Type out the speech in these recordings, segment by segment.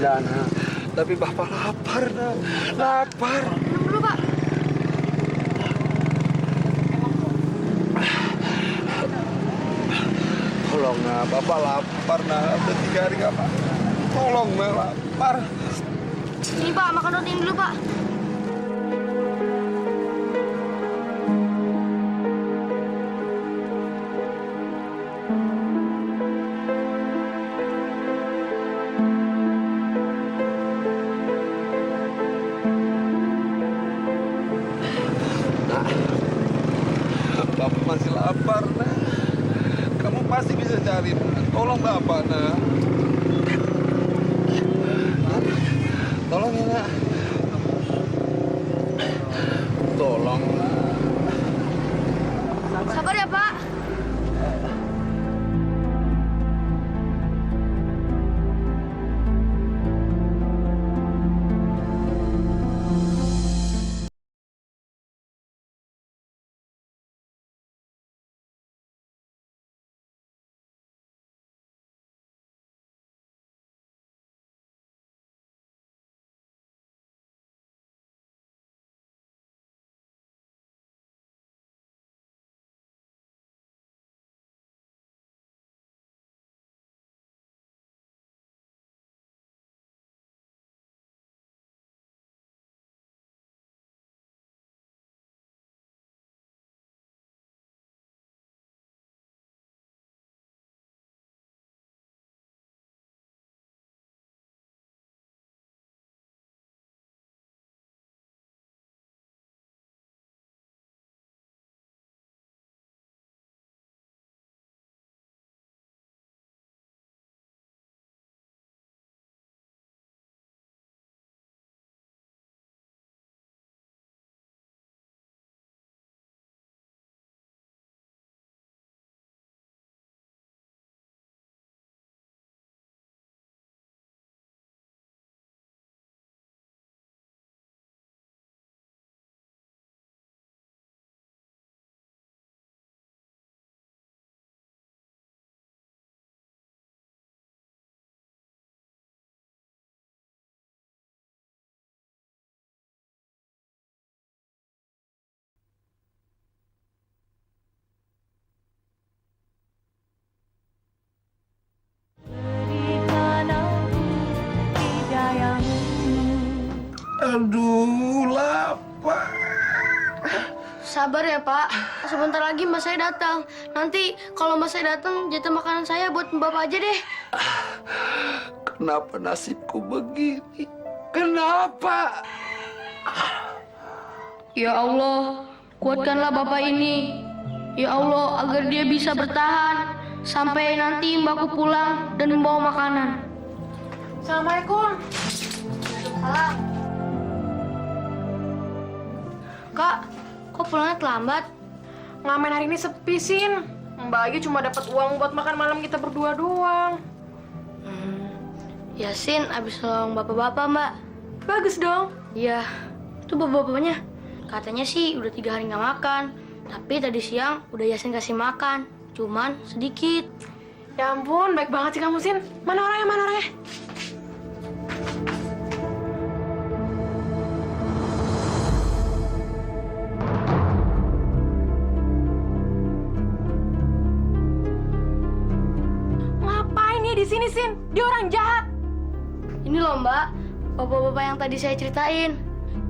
tidak, nak. Tapi Bapak lapar, nak. Lapar. Minum dulu, Pak. Tolong, nak. Bapak lapar, nak. Udah 3 hari nggak makan. Tolong, nak. Lapar. Ini, Pak. Makan roti ini dulu, Pak. Bapak masih lapar, nak. Kamu pasti bisa cari, nak. Tolong Bapak, nak. Nak, tolong ya, nak. Tolong, nak. Sabar ya, Pak. Aduh, lapar. Sabar ya, Pak. Sebentar lagi Mas saya datang. Nanti kalau Mas saya datang, jatah makanan saya buat Bapak aja deh. Kenapa nasibku begini? Kenapa? Ya Allah, kuatkanlah Bapak ini. Ya Allah, agar dia bisa bertahan sampai nanti Mbakku pulang dan membawa makanan. Assalamualaikum. Salam. Kak, kok pulangnya terlambat? Ngamen hari ini sepi, Sin. Mbak Agi cuma dapat uang buat makan malam kita berdua doang. Yasin abis nolong bapak-bapak, Mbak. Bagus dong. Iya, itu bapak-bapaknya. Katanya sih udah 3 hari nggak makan. Tapi tadi siang udah Yasin kasih makan. Cuman sedikit. Ya ampun, baik banget sih kamu, Sin. Mana orangnya, mana orangnya? Ngapain dia di sini, Sin? Dia orang jahat. Ini loh, Mbak. Bapak-bapak yang tadi saya ceritain.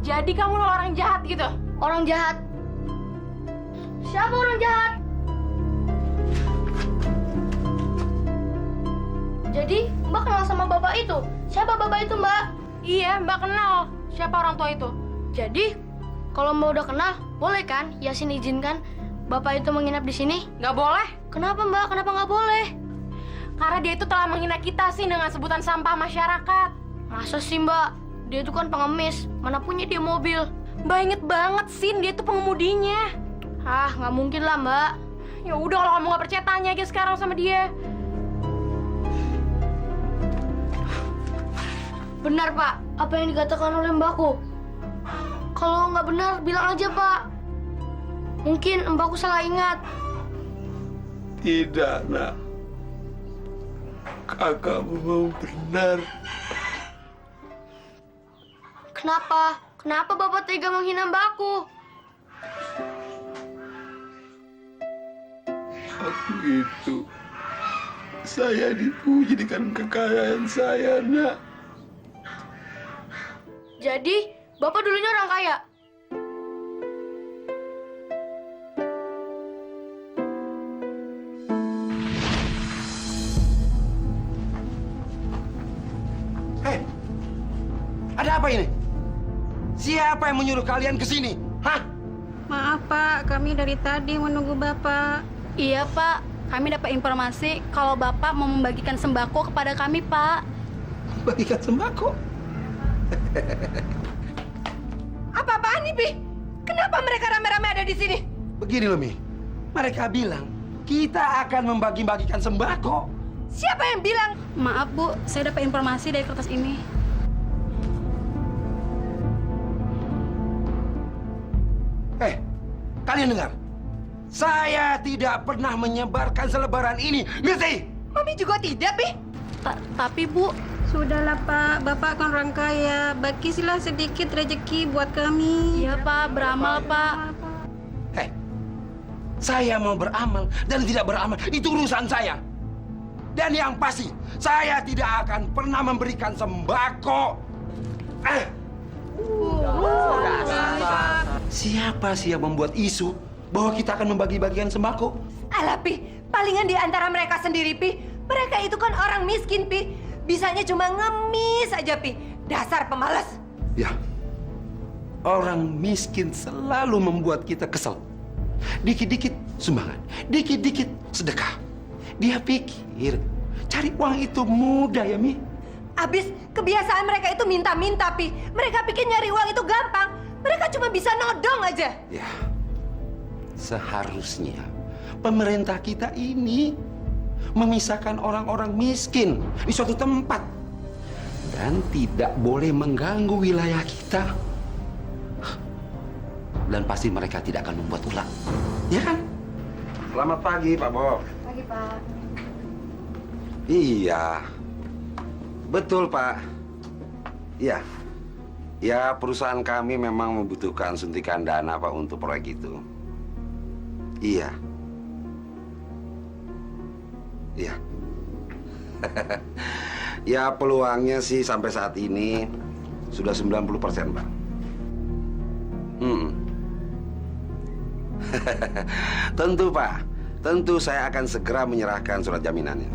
Jadi kamu orang jahat gitu? Orang jahat. Siapa orang jahat? Jadi, Mbak kenal sama bapak itu? Siapa bapak itu, Mbak? Iya, Mbak kenal. Siapa orang tua itu? Jadi, kalau Mbak udah kenal, boleh kan Yasin izinkan bapak itu menginap di sini? Nggak boleh. Kenapa, Mbak? Kenapa nggak boleh? Karena dia itu telah menghina kita, sih, dengan sebutan sampah masyarakat. Masa sih, Mbak? Dia itu kan pengemis. Mana punya dia mobil? Mbak inget banget, Sin. Dia itu pengemudinya. Ah, nggak mungkin lah, Mbak. Ya udah, kalau kamu nggak percaya, tanya aja sekarang sama dia. Benar, Pak. Apa yang dikatakan oleh Mbakku? Kalau nggak benar, bilang aja, Pak. Mungkin Mbakku salah ingat. Tidak, nak. Kakakmu mau benar. Kenapa? Kenapa Bapak tega menghina Mbakku? Aku itu, saya dipuji dengan kekayaan saya, nak. Jadi, Bapak dulunya orang kaya? Hei, ada apa ini? Siapa yang menyuruh kalian ke sini? Hah? Maaf Pak, kami dari tadi menunggu Bapak. Iya Pak, kami dapat informasi kalau Bapak mau membagikan sembako kepada kami Pak. Bagikan sembako? Apa-apaan nih, Pi? Kenapa mereka rame-rame ada di sini? Begini loh, Mi. Mereka bilang kita akan membagi-bagikan sembako. Siapa yang bilang? Maaf Bu, saya dapat informasi dari kertas ini. Kalian dengar? Saya tidak pernah menyebarkan selebaran ini, ngerti? Mami juga tidak, Pi. Tapi Bu, sudahlah Pak, Bapak kan orang kaya. Bagilah sedikit rezeki buat kami. Iya Pak, beramal Pak. Hei, saya mau beramal dan tidak beramal, itu urusan saya. Dan yang pasti, saya tidak akan pernah memberikan sembako. Siapa sih yang membuat isu bahwa kita akan membagi-bagikan sembako? Alah, Pi. Palingan di antara mereka sendiri, Pi. Mereka itu kan orang miskin, Pi. Bisanya cuma ngemis aja, Pi. Dasar pemalas. Ya, orang miskin selalu membuat kita kesel. Dikit-dikit sumbangan, dikit-dikit sedekah. Dia pikir cari uang itu mudah ya, Mi? Abis kebiasaan mereka itu minta-minta, Pi. Mereka pikir nyari uang itu gampang. Mereka cuma bisa nodong aja. Ya, seharusnya pemerintah kita ini memisahkan orang-orang miskin di suatu tempat dan tidak boleh mengganggu wilayah kita. Dan pasti mereka tidak akan membuat ulah, ya kan? Selamat pagi, Pak Bob. Pagi, Pak. Iya, betul Pak. Iya, ya perusahaan kami memang membutuhkan suntikan dana Pak untuk proyek itu. Iya. Iya. Ya peluangnya sih sampai saat ini sudah 90% Pak. Tentu Pak, tentu saya akan segera menyerahkan surat jaminannya.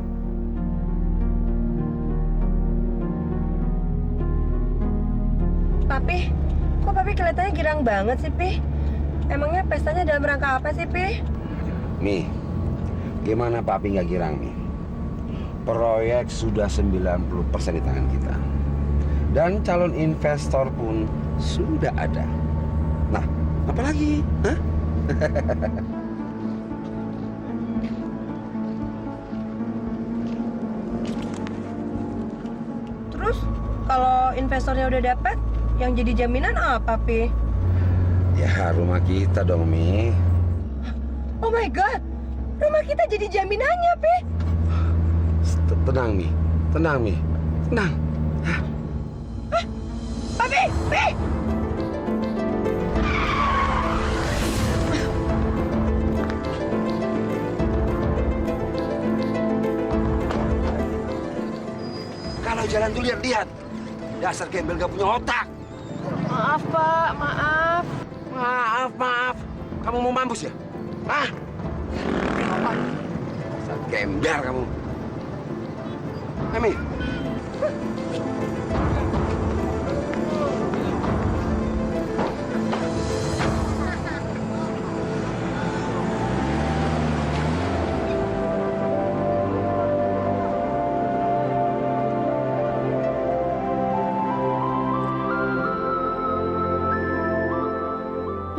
Papi, kok Papi kelihatannya girang banget sih, Pi? Emangnya pestanya dalam rangka apa sih, Pi? Mi, gimana Papi nggak girang, Mi? Proyek sudah 90% di tangan kita. Dan calon investor pun sudah ada. Nah, apa lagi? Hah? Terus, kalau investornya udah dapat, yang jadi jaminan apa, Pi? Ya, rumah kita dong, Mi. Oh my God! Rumah kita jadi jaminannya, Pi! Tenang, Mi. Tenang, Mi. Tenang. Hah? Papi! Pi! Kalau jalan tuh lihat-lihat. Dasar gembel gak punya otak. Maaf, Pak. Maaf. Maaf. Kamu mau mampus ya? Hah? Dasar gembel kamu. Emi.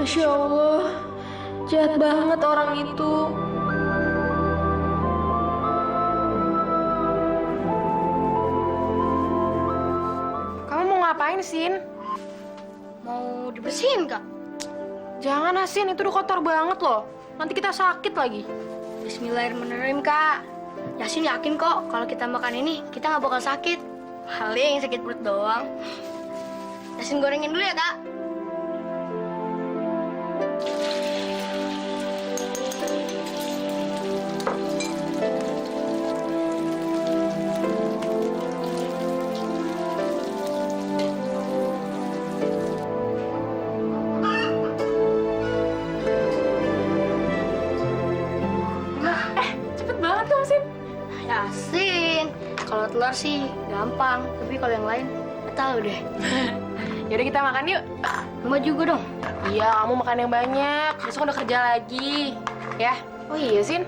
Masya Allah, jahat banget orang itu. Kamu mau ngapain, Sin? Mau dibersihin, Kak? Jangan, Sin. Itu udah kotor banget loh. Nanti kita sakit lagi. Bismillahirrahmanirrahim, Kak. Yasin yakin kok kalau kita makan ini, kita nggak bakal sakit. Paling sakit perut doang. Yasin gorengin dulu ya, Kak. Cepet banget dong, Sin. Yasin, kalau telur sih gampang, tapi kalau yang lain nggak tahu deh. Yaudah kita makan yuk. Mbak juga dong. Iya, kamu makan yang banyak. Besok udah kerja lagi. Ya? Oh iya, Sin.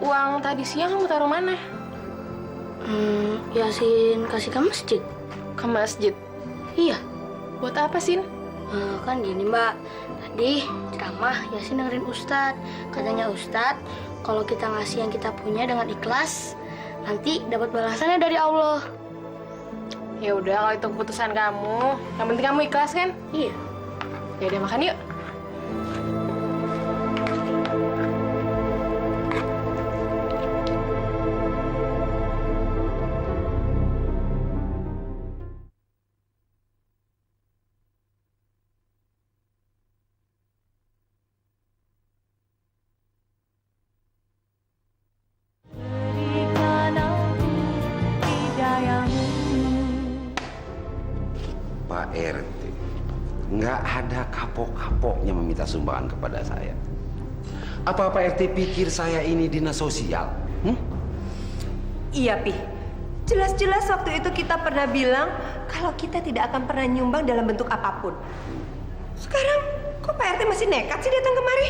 Uang tadi siang kamu taruh mana? Yasin kasih ke masjid. Ke masjid. Iya. Buat apa, Sin? Kan gini Mbak, tadi ceramah Yasin dengerin Ustadz. Katanya Ustadz, kalau kita ngasih yang kita punya dengan ikhlas, nanti dapat balasannya dari Allah. Ya udah, kalau itu keputusan kamu. Yang penting kamu ikhlas kan? Iya. Ya udah makan yuk. Pak RT, nggak ada kapok-kapoknya meminta sumbangan kepada saya. Apa Pak RT pikir saya ini dinas sosial? Iya, Pi. Jelas-jelas waktu itu kita pernah bilang kalau kita tidak akan pernah nyumbang dalam bentuk apapun. Sekarang kok Pak RT masih nekat sih datang kemari?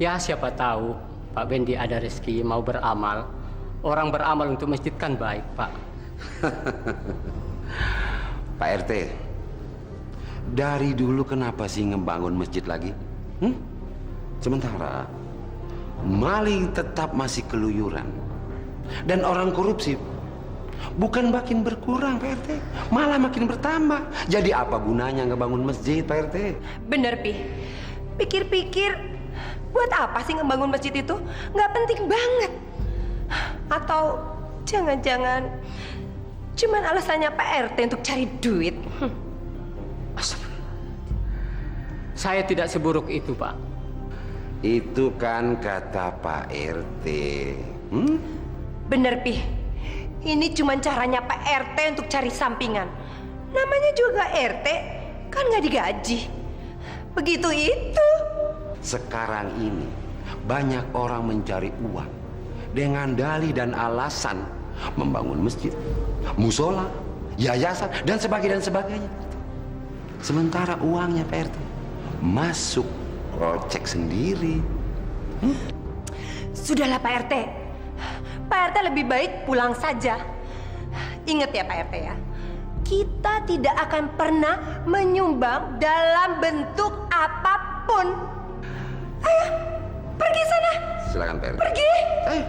Ya siapa tahu Pak Bendi ada rezeki mau beramal. Orang beramal untuk masjid kan baik, Pak. Pak RT, dari dulu kenapa sih ngebangun masjid lagi? Sementara maling tetap masih keluyuran. Dan orang korupsi bukan makin berkurang, Pak RT, malah makin bertambah. Jadi apa gunanya ngebangun masjid, Pak RT? Bener, Pi. Pikir-pikir, buat apa sih ngebangun masjid itu? Nggak penting banget. Atau jangan-jangan cuman alasannya Pak RT untuk cari duit? Saya tidak seburuk itu, Pak. Itu kan kata Pak RT. Bener, Pi. Ini cuma caranya Pak RT untuk cari sampingan. Namanya juga RT, kan nggak digaji. Begitu itu. Sekarang ini banyak orang mencari uang dengan dalih dan alasan membangun masjid, musola, yayasan, dan sebagainya. Sementara uangnya Pak RT masuk kocek sendiri. Sudahlah Pak RT. Pak RT lebih baik pulang saja. Ingat ya Pak RT ya. Kita tidak akan pernah menyumbang dalam bentuk apapun. Ayo, pergi sana. Silakan Pak RT. Pergi. Ayo.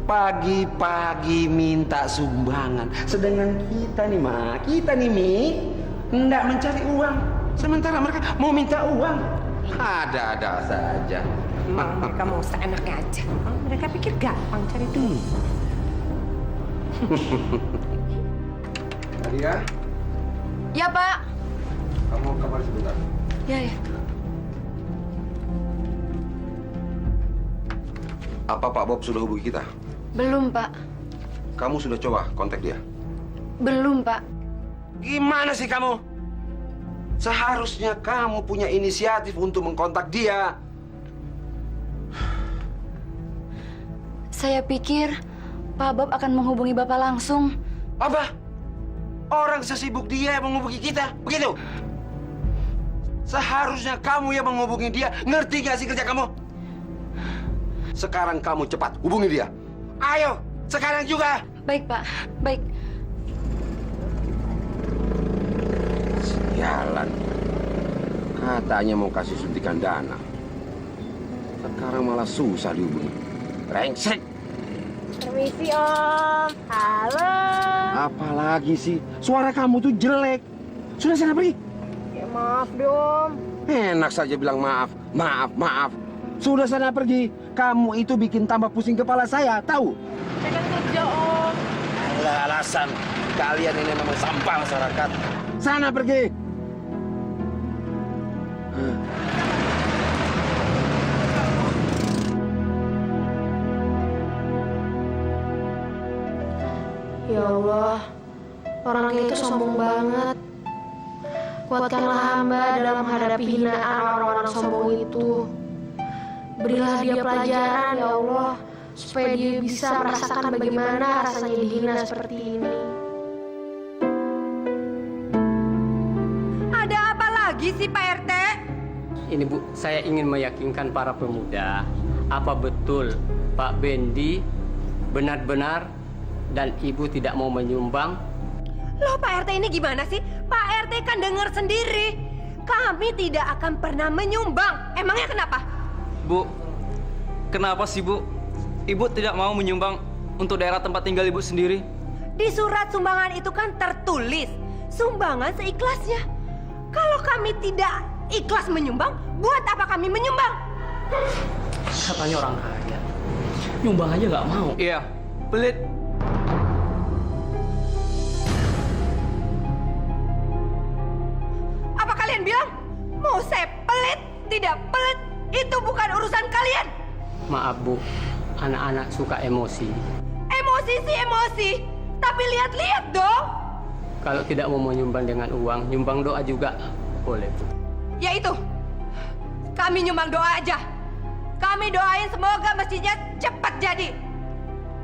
Pagi-pagi minta sumbangan. Sedangkan kita nih, Ma, Mi, hendak mencari uang. Sementara mereka mau minta uang. Ada-ada saja. Mereka mau seenaknya aja. Mereka pikir gampang cari duit. Nadia, Ya, Pak. kamu kamar sebentar. Ya. Apa Pak Bob sudah hubungi kita? Belum, Pak. Kamu sudah coba kontak dia? Belum, Pak. Gimana sih kamu? Seharusnya kamu punya inisiatif untuk mengkontak dia. Saya pikir Pak Bob akan menghubungi Bapak langsung. Apa? Orang sesibuk dia yang menghubungi kita, begitu? Seharusnya kamu yang menghubungi dia. Ngerti gak sih kerja kamu? Sekarang kamu cepat hubungi dia. Ayo, sekarang juga. Baik, Pak. Baik. Sialan. Katanya mau kasih suntikan dana. Sekarang malah susah dihubungi. Brengsek. Permisi, Om. Halo. Apalagi sih? Suara kamu tuh jelek. Sudah sana pergi. Ya, maaf dong. Enak saja bilang maaf. Maaf. Sudah sana pergi. Kamu itu bikin tambah pusing kepala saya, tahu? Saya kan kerja, Om. alasan. Kalian ini memang sampah masyarakat. Sana pergi. Ya Allah, orang itu sombong banget. Kuatkanlah hamba dalam menghadapi hinaan orang-orang sombong itu. Berilah dia pelajaran, ya Allah, supaya dia bisa merasakan bagaimana rasanya dihina seperti ini. Ada apa lagi sih Pak RT? Ini Bu, saya ingin meyakinkan para pemuda, apa betul Pak Bendi benar-benar dan Ibu tidak mau menyumbang? Loh Pak RT ini gimana sih? Pak RT kan dengar sendiri. Kami tidak akan pernah menyumbang. Emangnya kenapa? Bu, kenapa sih Bu? Ibu tidak mau menyumbang untuk daerah tempat tinggal Ibu sendiri? Di surat sumbangan itu kan tertulis sumbangan seikhlasnya. Kalau kami tidak ikhlas menyumbang, buat apa kami menyumbang? Katanya orang kaya, nyumbang aja nggak mau. Iya, pelit. Apa kalian bilang? Mau saya pelit? Tidak pelit. Itu bukan urusan kalian. Maaf Bu, anak-anak suka emosi. Emosi sih emosi. Tapi lihat-lihat dong. Kalau tidak mau menyumbang dengan uang, nyumbang doa juga boleh Bu. Ya itu. Kami nyumbang doa aja. Kami doain semoga masjidnya cepat jadi.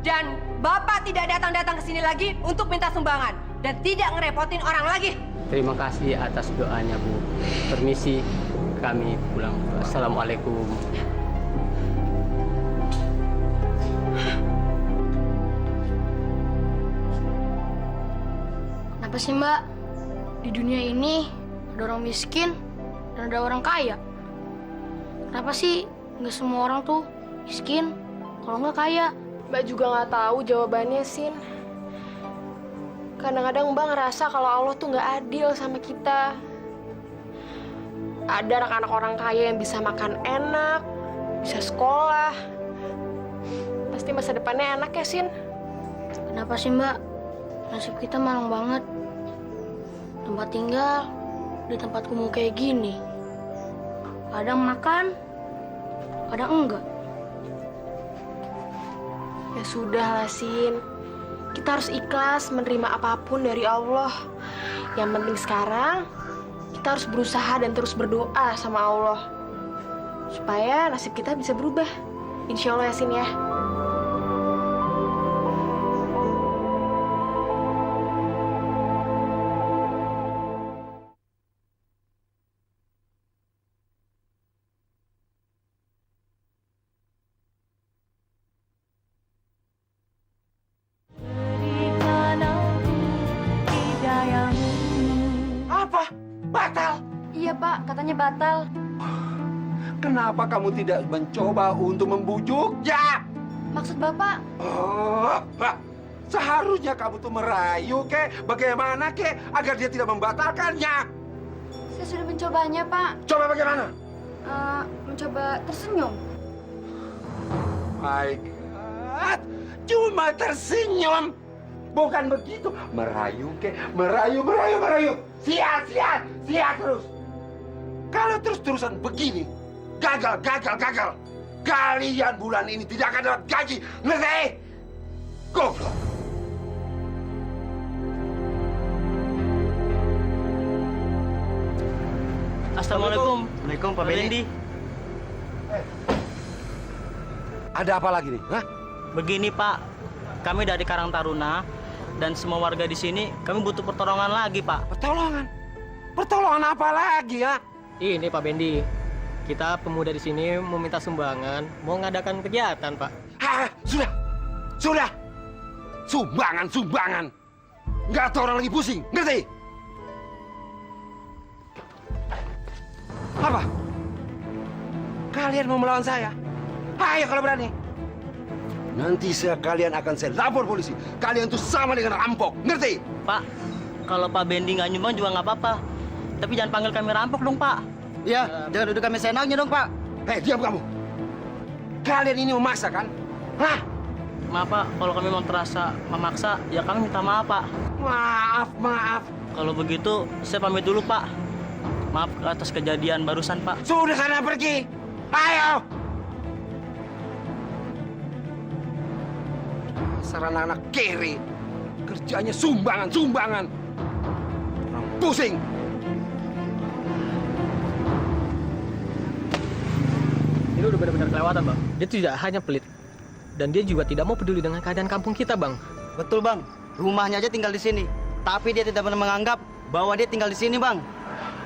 Dan Bapak tidak datang-datang ke sini lagi untuk minta sumbangan. Dan tidak ngerepotin orang lagi. Terima kasih atas doanya Bu. Permisi, kami pulang. Assalamualaikum. Kenapa sih Mbak? Di dunia ini ada orang miskin dan ada orang kaya. Kenapa sih nggak semua orang tuh miskin kalau nggak kaya? Mbak juga nggak tahu jawabannya, Sin. Kadang-kadang Mbak ngerasa kalau Allah tuh nggak adil sama kita. Ada anak-anak orang kaya yang bisa makan enak, bisa sekolah. Pasti masa depannya enak ya, Sin? Kenapa sih Mbak? Nasib kita malang banget. Tempat tinggal di tempat kumuh kayak gini. Kadang makan, kadang enggak. Ya sudah lah, Sin. Kita harus ikhlas menerima apapun dari Allah. Yang penting sekarang, kita harus berusaha dan terus berdoa sama Allah. Supaya nasib kita bisa berubah. Insya Allah ya, Sin ya. Apa? Batal? Iya Pak, katanya batal. Kenapa kamu tidak mencoba untuk membujuknya? Maksud Bapak? Oh, seharusnya kamu tuh merayu bagaimana agar dia tidak membatalkannya. Saya sudah mencobanya Pak. Coba bagaimana? Mencoba tersenyum. My God, cuma tersenyum. Bukan begitu. Merayu merayu. Sial terus. Kalau terus-terusan begini, gagal. Kalian bulan ini tidak akan dapat gaji. Ngerti? Goblok. Assalamualaikum. Waalaikumsalam Pak Bendi. Ada apa lagi nih? Hah? Begini Pak, kami dari Karang Taruna dan semua warga di sini kami butuh pertolongan lagi Pak. Pertolongan? Pertolongan apa lagi ya? Ini Pak Bendi, kita pemuda di sini mau minta sumbangan, mau ngadakan kegiatan Pak. Sudah. Sumbangan. Nggak tahu orang lagi pusing, ngerti? Apa? Kalian mau melawan saya? Ayo kalau berani. Nanti kalian akan saya lapor polisi. Kalian tuh sama dengan rampok, ngerti? Pak, kalau Pak Bendi nggak nyumbang juga nggak apa-apa. Tapi jangan panggil kami rampok dong Pak. Iya, jangan duduk kami senangnya dong Pak. Diam kamu. Kalian ini memaksa kan? Hah? Maaf Pak, kalau kami memang terasa memaksa, ya kami minta maaf Pak. Maaf. Kalau begitu, saya pamit dulu Pak. Maaf atas kejadian barusan Pak. Sudah sana pergi. Ayo. Dasar anak-anak kiri. Kerjanya sumbangan. Orang pusing. Ini udah benar-benar kelewatan, Bang. Dia tidak hanya pelit, dan dia juga tidak mau peduli dengan keadaan kampung kita, Bang. Betul Bang, rumahnya aja tinggal di sini. Tapi dia tidak pernah menganggap bahwa dia tinggal di sini Bang.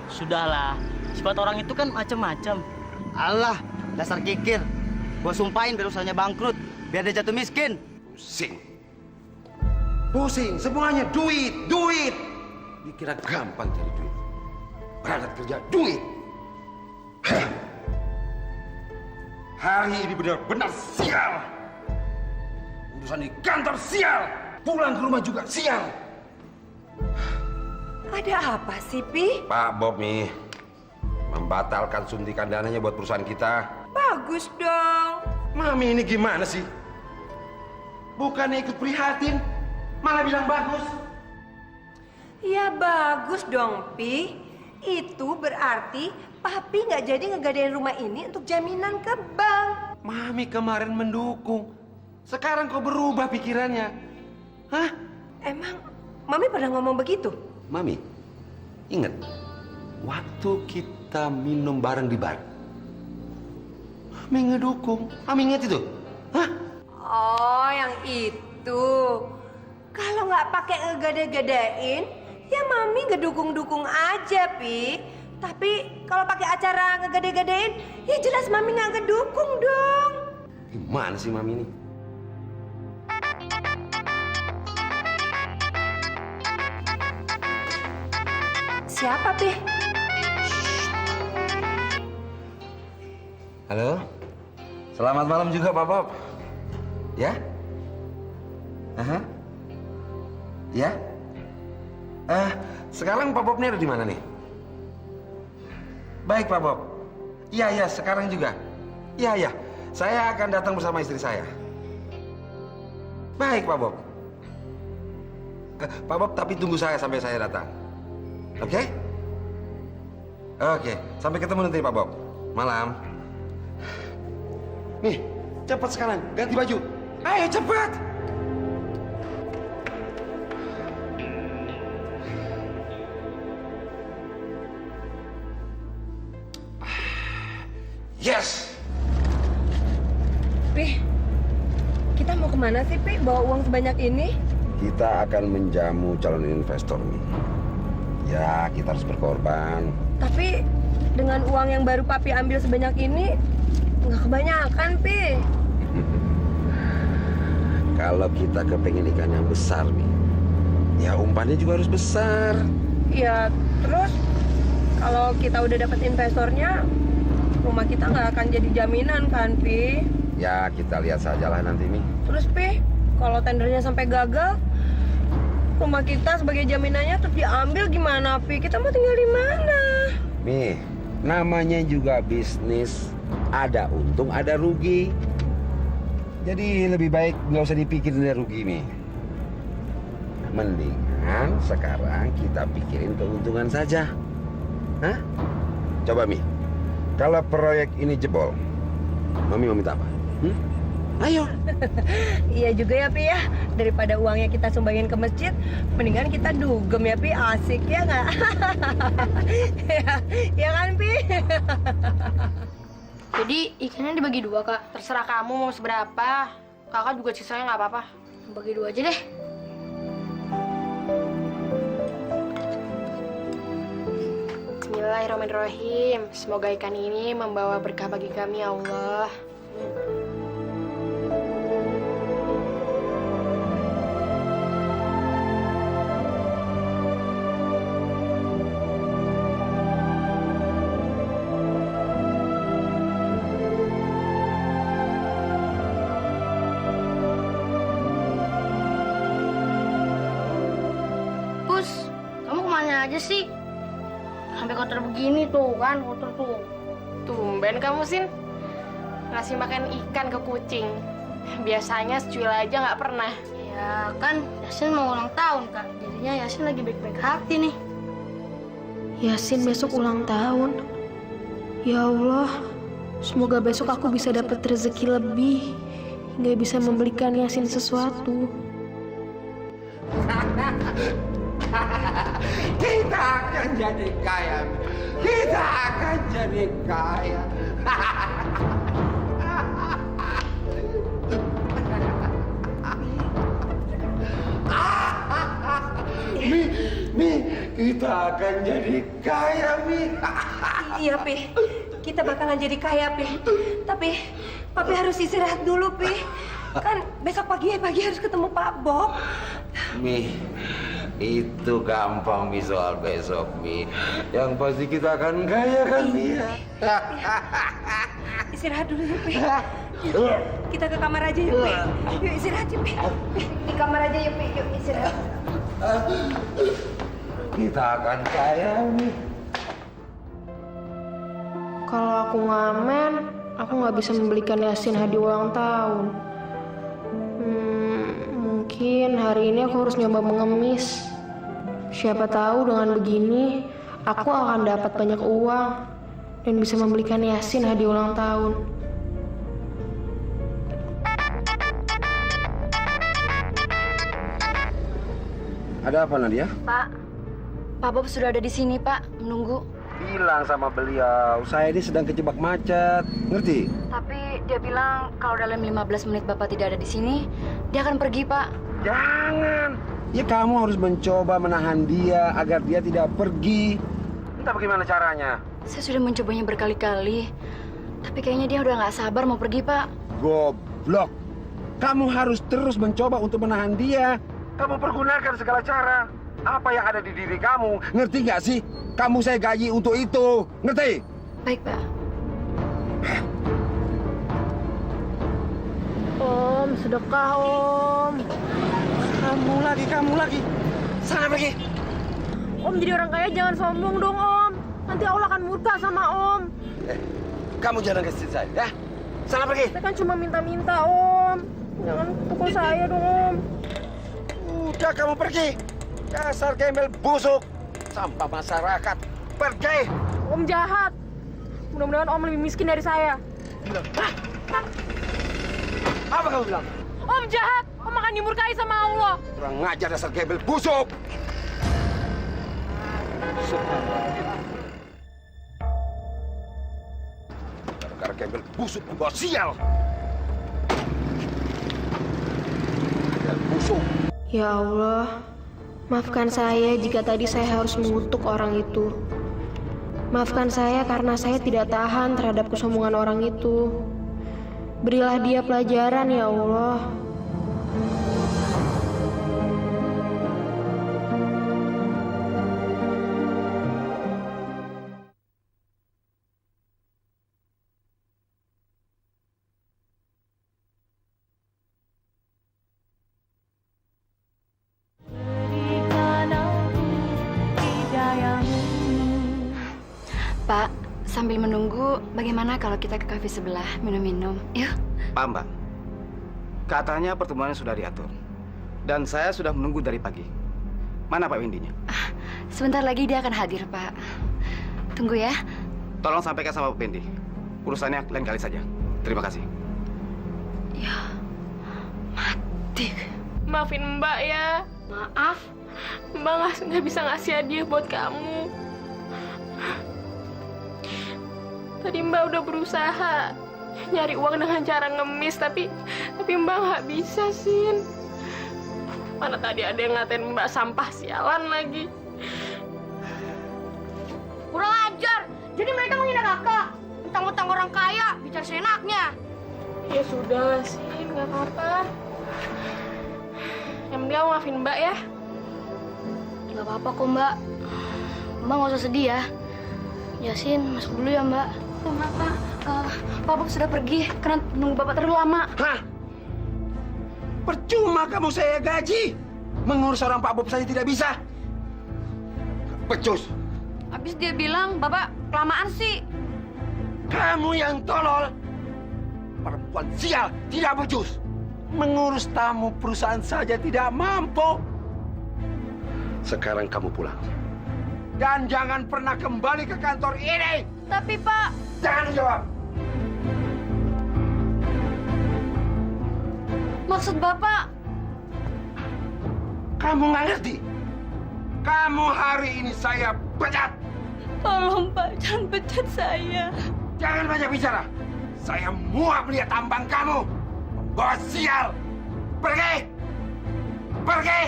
Sudahlah, sifat orang itu kan macam-macam. Allah, dasar kikir. Gua sumpahin biar usahanya bangkrut, biar dia jatuh miskin. Pusing, semuanya duit. Dikira gampang cari duit. Berangkat kerja, duit. Hari ini benar-benar sial. Urusan di kantor sial. Pulang ke rumah juga sial. Ada apa sih, Pi? Pak Bob nih, membatalkan suntikan dananya buat perusahaan kita. Bagus dong. Mami ini gimana sih? Bukannya ikut prihatin, malah bilang bagus. Ya bagus dong, Pi. Itu berarti Papi nggak jadi ngegadain rumah ini untuk jaminan ke bank. Mami kemarin mendukung. Sekarang kok berubah pikirannya? Hah? Emang Mami pernah ngomong begitu? Mami, ingat waktu kita minum bareng di bar. Mami ngedukung. Mami ingat itu? Hah? Oh, yang itu. Kalau nggak pakai ngegade-gadein, ya Mami ngedukung-dukung aja, Pi. Tapi kalau pakai acara ngegade-gadein, ya jelas Mami nggak ngedukung dong. Gimana sih Mami ini? Siapa, Pi? Halo? Selamat malam juga Pak Bob. Ya? Aha. Ya? Sekarang Pak Bob ini ada di mana nih? Baik Pak Bob. Iya, sekarang juga. Iya. Saya akan datang bersama istri saya. Baik Pak Bob. Pak Bob, tapi tunggu saya sampai saya datang. Oke? Oke, sampai ketemu nanti Pak Bob. Malam. Nih, cepat sekarang, ganti baju. Ayo cepat. Yes. Pi, kita mau kemana sih, Pi? Bawa uang sebanyak ini? Kita akan menjamu calon investor nih. Ya, kita harus berkorban. Tapi dengan uang yang baru Papi ambil sebanyak ini, nggak kebanyakan, Pi. Kalau kita kepengen ikan yang besar nih, ya umpannya juga harus besar. Ya, terus kalau kita udah dapat investornya, rumah kita nggak akan jadi jaminan kan, Pi? Ya, kita lihat sajalah nanti nih. Terus, Pi, kalau tendernya sampai gagal, rumah kita sebagai jaminannya terus diambil gimana, Pi? Kita mau tinggal di mana? Nih, namanya juga bisnis. Ada untung, ada rugi. Jadi lebih baik nggak usah dipikirin dari rugi nih. Mendingan sekarang kita pikirin keuntungan saja. Hah? Coba Mi, kalau proyek ini jebol, Mami mau minta apa? Ayo. Iya juga ya, Pi ya. Daripada uangnya kita sumbangin ke masjid, mendingan kita dugem ya, Pi. Asik ya nggak? Ya kan, Pi? Jadi ikannya dibagi dua, Kak. Terserah kamu mau seberapa. Kakak juga sisanya nggak apa-apa. Bagi dua aja deh. Bismillahirrahmanirrahim. Semoga ikan ini membawa berkah bagi kami, ya Allah. Pus, kamu kemana aja sih? Sampai kotor begini tuh kan, kotor tuh. Tumben kamu, Sin. Ngasih makan ikan ke kucing. Biasanya secuil aja nggak pernah. Ya kan, Yasin mau ulang tahun, Kak. Jadinya Yasin lagi baik-baik hati nih. Yasin besok ulang tahun. Ya Allah, semoga besok aku bisa dapat rezeki lebih hingga bisa membelikan Yasin sesuatu. Kita akan jadi kaya. Kita akan jadi kaya. Mi, kita akan jadi kaya, Mi. Iya, Pi. Kita bakalan jadi kaya, Pi. Tapi Papi harus istirahat dulu, Pi. Kan besok pagi harus ketemu Pak Bob. Mi, itu gampang Mi soal besok, Mi. Yang pasti kita akan kaya kan, Mi? Istirahat dulu yuk, Pi. Yuk, kita ke kamar aja yuk, Pi. Yuk istirahat yuk, Pi. Di kamar aja yuk, Pi. Yuk istirahat. Kita akan kaya, Mi. Kalau aku ngamen, aku nggak bisa membelikan Yasin hadiah ulang tahun. Mungkin hari ini aku harus nyoba mengemis. Siapa tahu dengan begini, aku akan dapat banyak uang dan bisa membelikan Yasin hadiah ulang tahun. Ada apa, Nadia? Pak Bob sudah ada di sini, Pak, menunggu. Bilang sama beliau, saya ini sedang kejebak macet. Ngerti? Tapi dia bilang kalau dalam 15 menit Bapak tidak ada di sini, dia akan pergi, Pak. Jangan. Ya kamu harus mencoba menahan dia agar dia tidak pergi. Entah bagaimana caranya. Saya sudah mencobanya berkali-kali, tapi kayaknya dia udah nggak sabar mau pergi, Pak. Goblok. Kamu harus terus mencoba untuk menahan dia. Kamu pergunakan segala cara. Apa yang ada di diri kamu. Ngerti nggak sih? Kamu saya gaji untuk itu. Ngerti? Baik, Pak. Om, sedekah, Om. Kamu lagi. Sana pergi. Om jadi orang kaya jangan sombong dong, Om. Nanti Allah akan murka sama Om. Kamu jangan kasih saya, ya? Sana pergi. Saya kan cuma minta-minta, Om. Jangan pukul saya dong, Om. Udah kamu pergi. Dasar gembel busuk. Sampah masyarakat. Pergi. Om jahat. Mudah-mudahan Om lebih miskin dari saya. Bilang. Apa kamu bilang? Om jahat. Om akan dimurkai sama Allah. Kurang ngajar dasar gembel busuk. Gara-gara gembel busuk membawa sial. Gembel busuk. Ya Allah, maafkan saya jika tadi saya harus mengutuk orang itu. Maafkan saya karena saya tidak tahan terhadap kesombongan orang itu. Berilah dia pelajaran ya Allah. Pak, sambil menunggu, bagaimana kalau kita ke kafe sebelah minum-minum? Yuk. Pak, Mbak. Katanya pertemuannya sudah diatur. Dan saya sudah menunggu dari pagi. Mana Pak Windinya? Sebentar lagi dia akan hadir, Pak. Tunggu ya. Tolong sampaikan sama Pak Wendy. Urusannya lain kali saja. Terima kasih. Ya, mati. Maafin Mbak ya. Maaf. Mbak nggak bisa ngasih hadiah buat kamu. Tadi Mbak udah berusaha nyari uang dengan cara ngemis, tapi Mbak nggak bisa, Sin. Mana tadi ada yang ngatain Mbak sampah sialan lagi. Kurang ajar. Jadi mereka menghina kakak. Mentang-mentang orang kaya, bicara seenaknya. Ya sudah, Sin, nggak apa-apa. Yang penting kamu maafin Mbak ya. Gak apa-apa kok, Mbak. Mbak nggak usah sedih ya. Yasin, masuk dulu ya, Mbak. Mbak, Pak Bob sudah pergi karena nunggu Bapak terlalu lama. Hah? Percuma kamu saya gaji. Mengurus orang Pak Bob saja tidak bisa. Becus. Habis dia bilang, Bapak kelamaan sih. Kamu yang tolol. Perempuan sial, tidak becus. Mengurus tamu perusahaan saja tidak mampu. Sekarang kamu pulang. Dan jangan pernah kembali ke kantor ini. Tapi Pak... Jangan jawab. Maksud Bapak... Kamu nggak ngerti? Kamu hari ini saya pecat. Tolong Pak, jangan pecat saya. Jangan banyak bicara. Saya muak melihat tampang kamu. Membawa sial. Pergi! Pergi!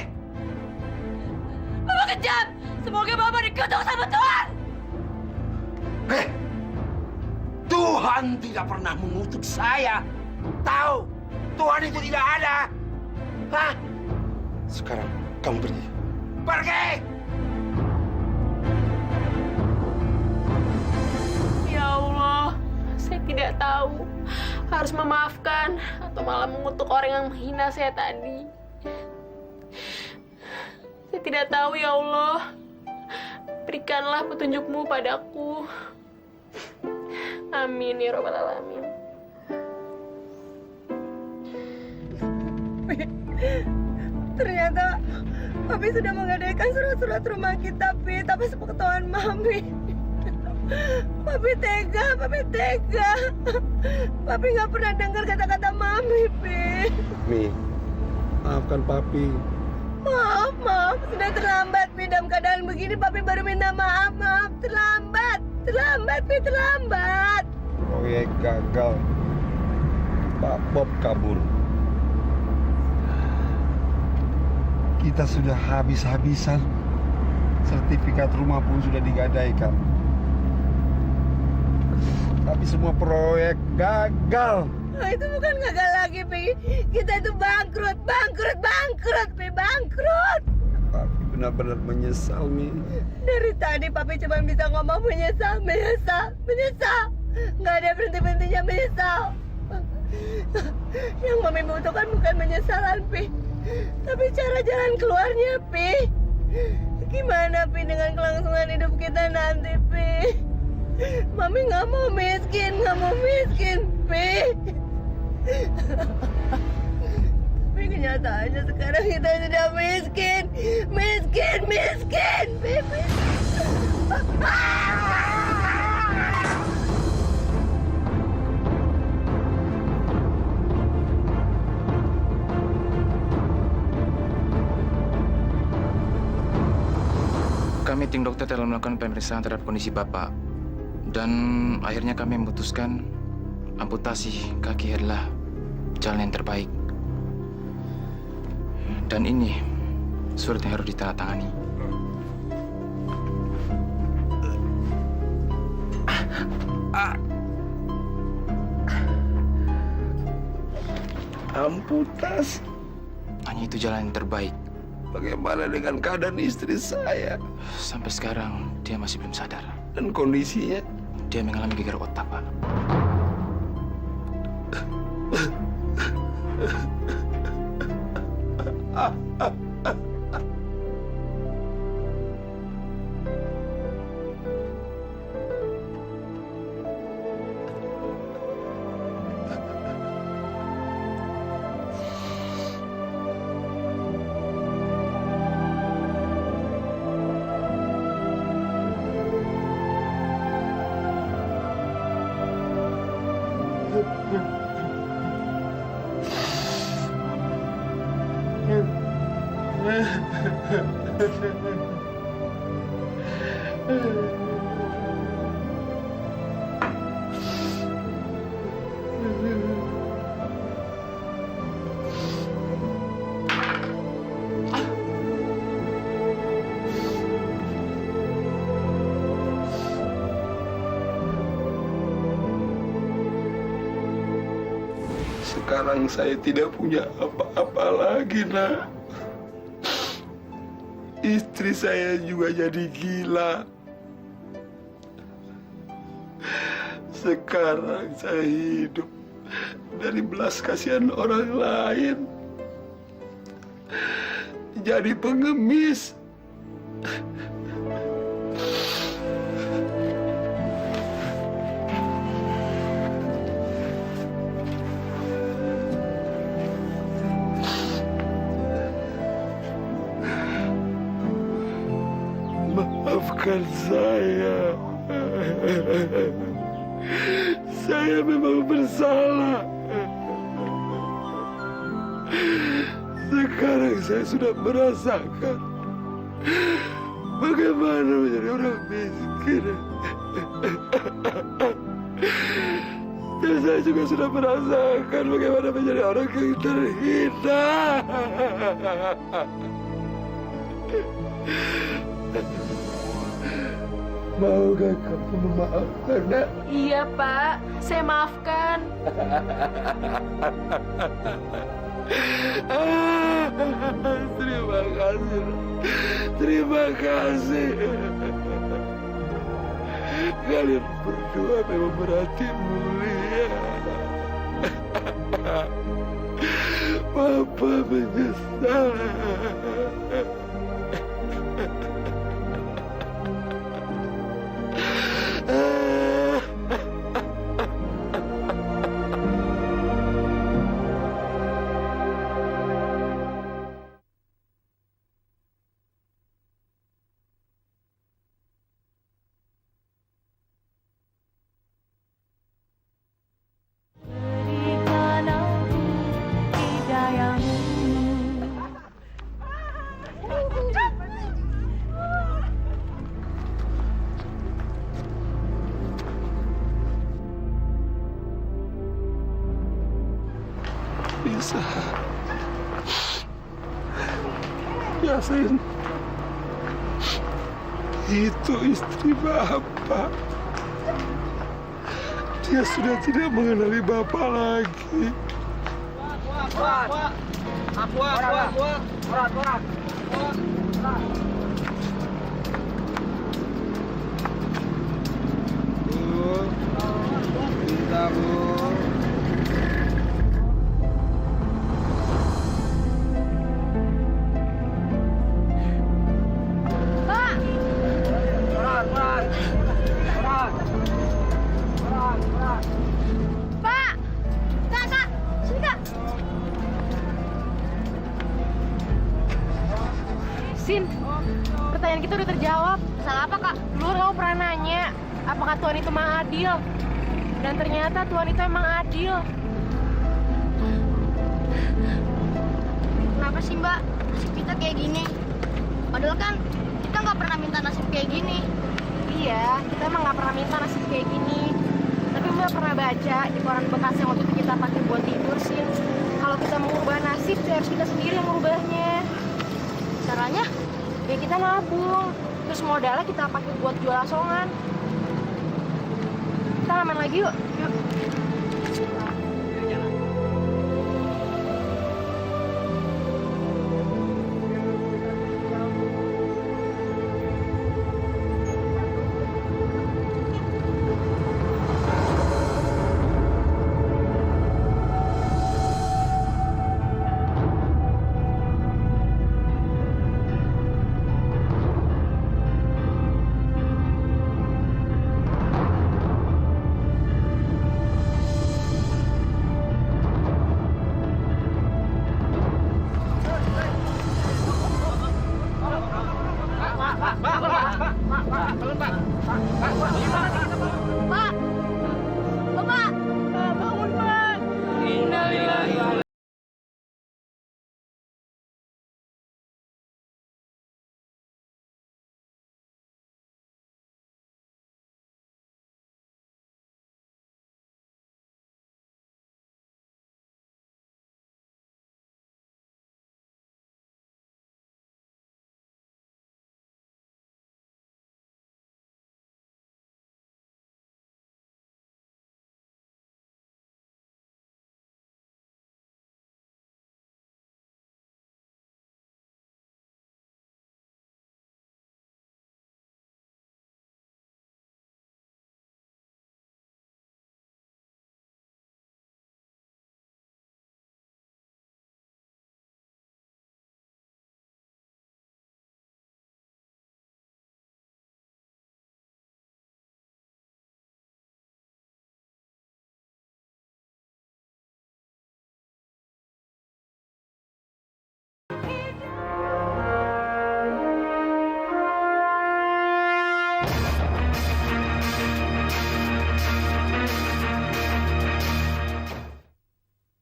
Bapak kejam! Semoga Bapak dikutuk sama Tuhan! Tuhan tidak pernah mengutuk saya. Tahu? Tuhan itu tidak ada. Hah? Sekarang kamu pergi. Pergi! Ya Allah, saya tidak tahu harus memaafkan atau malah mengutuk orang yang menghina saya tadi. Saya tidak tahu ya Allah. Berikanlah petunjuk-Mu padaku. Amin ya Rabbal Alamin. Ternyata Papi sudah menggadaikan surat-surat rumah kita, Pi, tapi sepengetahuan Mami. Papi tega, Papi tega. Papi nggak pernah dengar kata-kata Mami, Pi. Mi, maafkan Papi. Maaf, sudah terlambat, Pi. Dalam keadaan begini, Papi baru minta maaf. Terlambat, Pi, terlambat. Proyek gagal. Pak Bob kabur. Kita sudah habis-habisan. Sertifikat rumah pun sudah digadaikan. Tapi semua proyek gagal. Nah, itu bukan gagal lagi, Pi. Kita itu bangkrut, Pi, bangkrut. Papi benar-benar menyesal, Mi. Dari tadi Papi cuma bisa ngomong menyesal. Nggak ada berhenti-berhentinya menyesal. Yang Mami butuhkan bukan menyesalan, Pi, tapi cara jalan keluarnya, Pi. Gimana, Pi, dengan kelangsungan hidup kita nanti, Pi? Mami nggak mau miskin, Pi. Tapi kenyataannya sekarang kita sudah miskin, Pi. Kami tim dokter telah melakukan pemeriksaan terhadap kondisi Bapak. Dan akhirnya kami memutuskan amputasi kaki adalah jalan yang terbaik. Dan ini surat yang harus ditandatangani. Amputasi. Hanya itu jalan yang terbaik. Bagaimana dengan keadaan istri saya? Sampai sekarang dia masih belum sadar. Dan kondisinya? Dia mengalami gegar otak, Pak. Sekarang saya tidak punya apa-apa lagi, Nak. Istri saya juga jadi gila. Sekarang saya hidup dari belas kasihan orang lain. Jadi pengemis. Maafkan saya. Saya memang bersalah. Sekarang saya sudah merasakan bagaimana menjadi orang miskin. Dan saya juga sudah merasakan bagaimana menjadi orang yang terhina. Maukah kamu memaafkan, Nak? Iya, Pak. Saya maafkan. Terima kasih. Terima kasih. Kalian berdua memang berhati mulia. Papa menyesal. Bisa. Biasain. Itu istri Bapak. Dia sudah tidak mengenali Bapak lagi. Bu, minta Bu. Pak! Kak! Sini, Kak! Sin, pertanyaan kita udah terjawab. Salah apa, Kak? Dulu kamu pernah nanya, apakah Tuhan itu maha adil? Dan ternyata Tuhan itu emang adil. Kenapa sih, Mbak? Nasib kita kayak gini. Padahal kan kita nggak pernah minta nasib kayak gini. Iya, kita emang nggak pernah minta nasib kayak gini. Tapi Mbak pernah baca di koran bekas yang waktu itu kita pakai buat tidur, Sin. Kalau kita mau merubah nasib, ya harus kita sendiri yang merubahnya. Caranya? Ya kita nabung, terus modalnya kita pakai buat jual asongan. Kita ramen lagi yuk. Yuk. Pak,